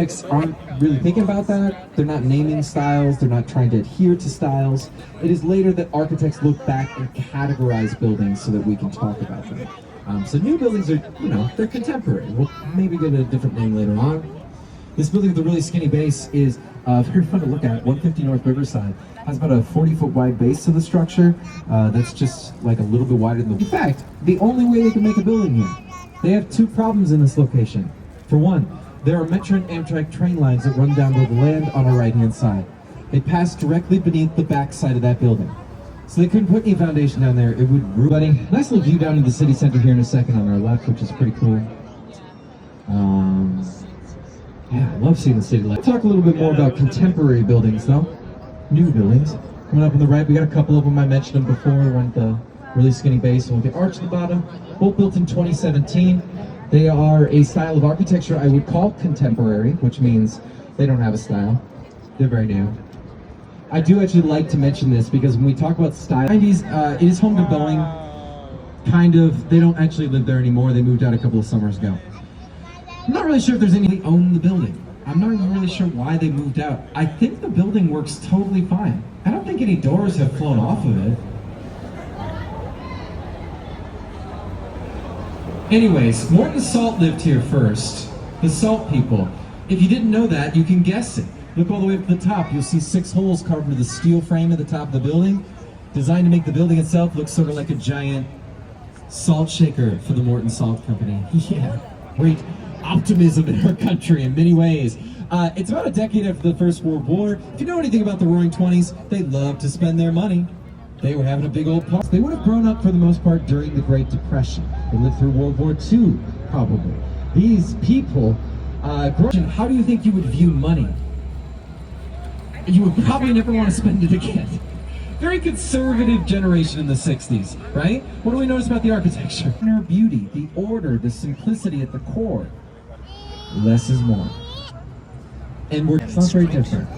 Aren't really thinking about that. They're not naming styles. They're not trying to adhere to styles. It is later that architects look back and categorize buildings so that we can talk about them. So new buildings are, they're contemporary. We'll maybe get a different name later on. This building with a really skinny base is very fun to look at. 150 North Riverside has about a 40-foot wide base to the structure. That's just like a little bit wider than the... In fact, the only way they can make a building here. They have two problems in this location. For one, there are Metro and Amtrak train lines that run down to the land on our right-hand side. They pass directly beneath the back side of that building. So they couldn't put any foundation down there. It would ruin. Nice little view down in the city center here in a second on our left, which is pretty cool. Yeah, I love seeing the city light. We'll talk a little bit more about contemporary buildings, though. New buildings. Coming up on the right, we got a couple of them. I mentioned them before. One with the really skinny base and with the arch at the bottom. Both built in 2017. They are a style of architecture I would call contemporary, which means they don't have a style. They're very new. I do actually like to mention this because when we talk about style, 90s, it is home to Boeing. Kind of. They don't actually live there anymore. They moved out a couple of summers ago. I'm not really sure if there's any own the building. I'm not really sure why they moved out. I think the building works totally fine. I don't think any doors have flown off of it. Anyways, Morton Salt lived here first. The Salt people. If you didn't know that, you can guess it. Look all the way up to the top. You'll see 6 holes carved into the steel frame at the top of the building, designed to make the building itself look sort of like a giant salt shaker for the Morton Salt Company. Yeah, great optimism in our country in many ways. It's about a decade after the First World War. If you know anything about the Roaring Twenties, they loved to spend their money. They were having a big old party. They would have grown up for the most part during the Great Depression. They lived through World War II, probably. These people, how do you think you would view money? You would probably never want to spend it again. Very conservative generation in the 60s, right? What do we notice about the architecture? Inner beauty, the order, the simplicity at the core. Less is more. And it's not very different.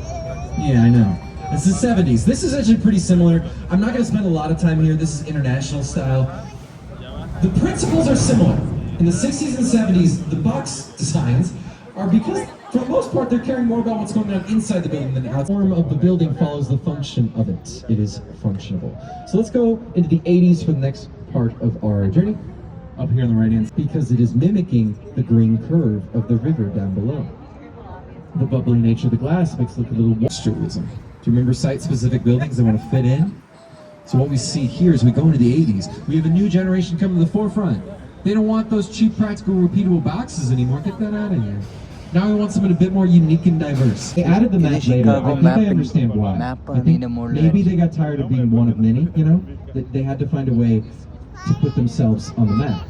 Yeah, I know. It's the 70s. This is actually pretty similar. I'm not going to spend a lot of time here. This is international style. The principles are similar. In the 60s and 70s, the box designs are because, for the most part, they're caring more about what's going on inside the building than outside. The form of the building follows the function of it. It is functionable. So let's go into the 80s for the next part of our journey. Up here on the right hand, because it is mimicking the green curve of the river down below. The bubbly nature of the glass makes it look a little industrialism. Do you remember site-specific buildings that want to fit in? So what we see here is we go into the 80s. We have a new generation coming to the forefront. They don't want those cheap, practical, repeatable boxes anymore. Get that out of here. Now we want something a bit more unique and diverse. They added the map later. I think I understand why. I think maybe they got tired of being one of many, They had to find a way to put themselves on the map.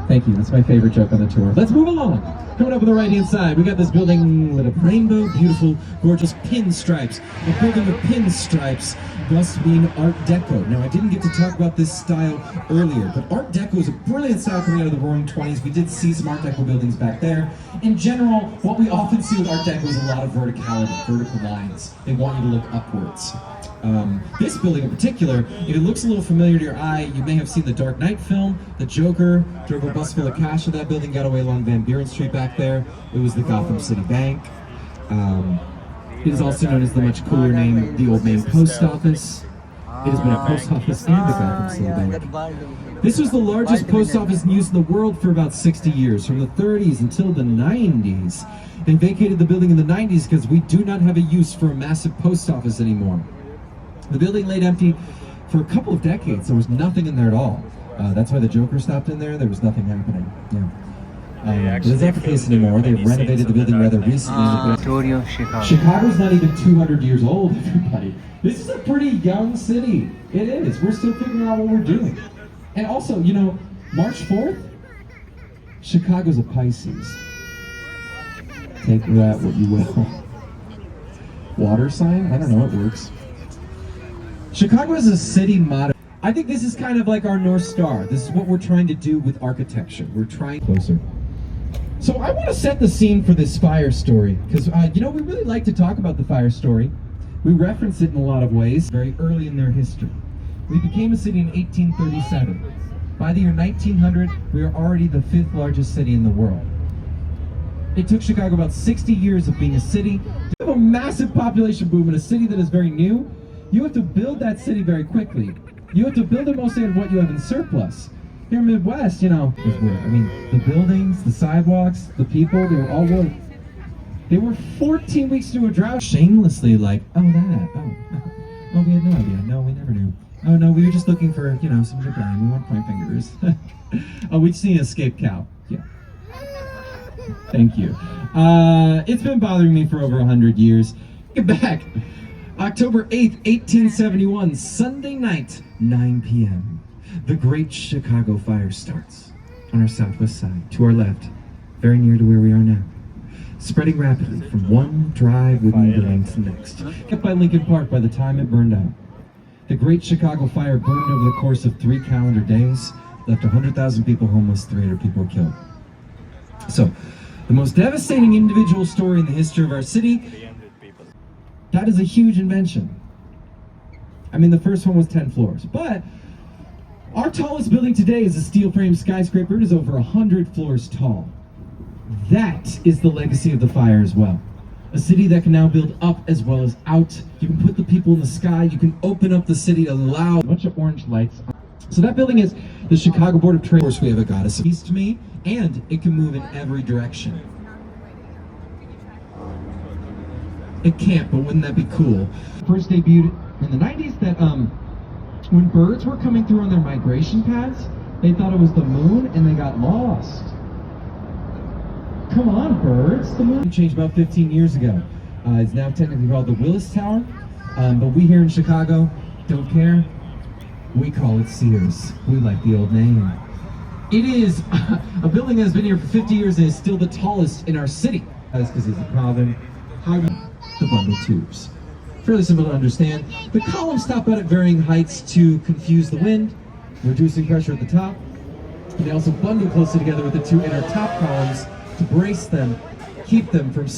Thank you, that's my favorite joke on the tour. Let's move along. Coming up on the right-hand side, we got this building with a rainbow, beautiful, gorgeous pinstripes. A building with pinstripes must mean Art Deco. Now, I didn't get to talk about this style earlier, but Art Deco is a brilliant style coming out of the Roaring Twenties. We did see some Art Deco buildings back there. In general, what we often see with Art Deco is a lot of verticality, vertical lines. They want you to look upwards. This building in particular, if it looks a little familiar to your eye, you may have seen the Dark Knight film. The Joker drove a bus full of cash to that building, got away along Van Buren Street back there. It was the Gotham City Bank. It is also known as the much cooler name, the Old Main Post Office. It has been a post office and a Gotham City Bank. This was the largest post office in use in the world for about 60 years, from the 30s until the 90s. They vacated the building in the 90s because we do not have a use for a massive post office anymore. The building laid empty for a couple of decades. There was nothing in there at all. That's why the Joker stopped in there. There was nothing happening. Yeah. But it's not the case anymore. They've renovated the building rather recently. Story of Chicago. Chicago's not even 200 years old, everybody. This is a pretty young city. It is. We're still figuring out what we're doing. And also, March 4th, Chicago's a Pisces. Take that what you will. Water sign? I don't know, it works. Chicago is a city motto. I think this is kind of like our North Star. This is what we're trying to do with architecture. We're trying closer. So I want to set the scene for this fire story, because we really like to talk about the fire story. We reference it in a lot of ways, very early in their history. We became a city in 1837. By the year 1900, we are already the 5th largest city in the world. It took Chicago about 60 years of being a city. To have a massive population boom in a city that is very new, you have to build that city very quickly. You have to build it mostly on what you have in surplus. Here in Midwest, you know, the buildings, the sidewalks, the people, they were all wood. They were 14 weeks into a drought. Shamelessly like, oh, we had no idea. No, we never knew. Oh no, we were just looking for, you know, some good time. We want point fingers. Oh, we'd seen an escaped cow. Yeah. Thank you. It's been bothering me for over 100 years. Get back. October 8th, 1871, Sunday night, 9 p.m. The Great Chicago Fire starts on our southwest side, to our left, very near to where we are now. Spreading rapidly from one dry wooden building to the next. Kept by Lincoln Park by the time it burned out. The Great Chicago Fire burned over the course of 3 calendar days, left 100,000 people homeless, 300 people were killed. So, the most devastating individual story in the history of our city, that is a huge invention. I mean, the first one was 10 floors, but our tallest building today is a steel frame skyscraper. It is over 100 floors tall. That is the legacy of the fire as well. A city that can now build up as well as out. You can put the people in the sky. You can open up the city to allow a bunch of orange lights. So that building is the Chicago Board of Trade. Of course, we have a goddess of peace to me, and it can move in every direction. It can't, but wouldn't that be cool? First debuted in the 90s that when birds were coming through on their migration paths, they thought it was the moon and they got lost. Come on, birds. The moon changed about 15 years ago. It's now technically called the Willis Tower, but we here in Chicago don't care. We call it Sears. We like the old name. It is a building that has been here for 50 years and is still the tallest in our city. That's because it's a problem. The bundle tubes. Fairly simple to understand. The columns stop out at varying heights to confuse the wind, reducing pressure at the top. And they also bundle closely together with the 2 inner top columns to brace them, keep them from